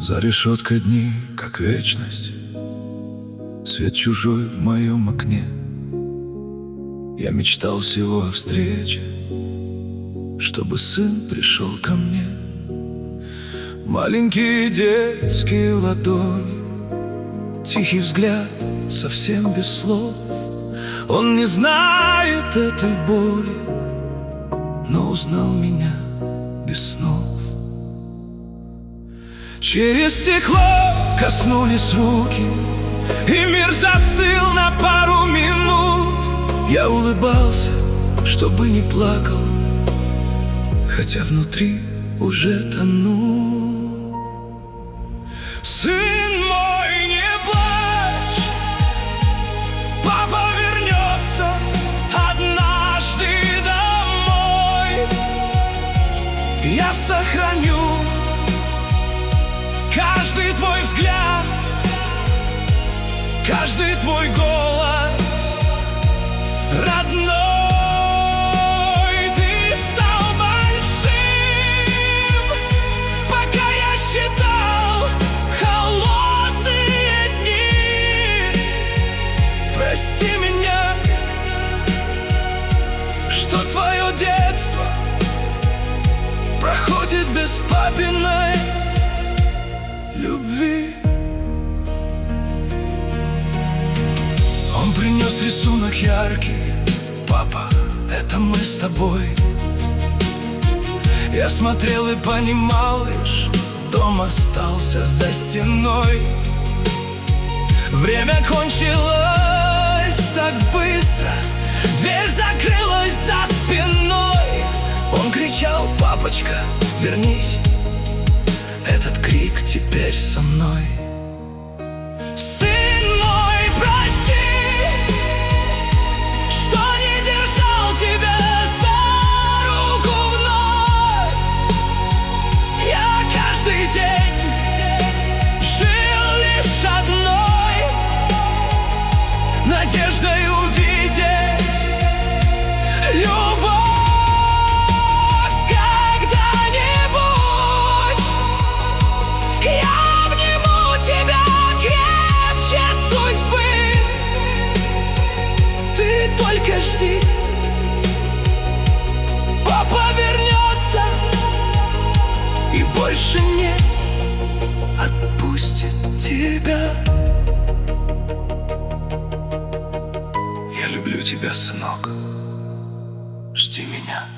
За решеткой дни, как вечность, свет чужой в моем окне. Я мечтал всего о встрече, чтобы сын пришел ко мне. Маленькие детские ладони, тихий взгляд, совсем без слов. Он не знает этой боли, но узнал меня без снов. Через стекло коснулись руки, и мир застыл на пару минут. Я улыбался, чтобы не плакал, хотя внутри уже тонул. Сын мой, не плачь, папа вернется однажды домой. Я сохраню каждый твой взгляд, каждый твой голос родной. Ты стал большим, пока я считал холодные дни. Прости меня, что твое детство проходит без папиной любви. Он принес рисунок яркий: папа, это мы с тобой. Я смотрел и понимал лишь, дом остался за стеной. Время кончилось так быстро, дверь закрылась за спиной. Он кричал: папочка, вернись. Этот крик теперь со мной. Сын мой, прости, что не держал тебя за руку вновь. Я каждый день жил лишь одной надеждой увидеть любовь. Только жди, папа вернется и больше не отпустит тебя. Я люблю тебя, сынок, жди меня.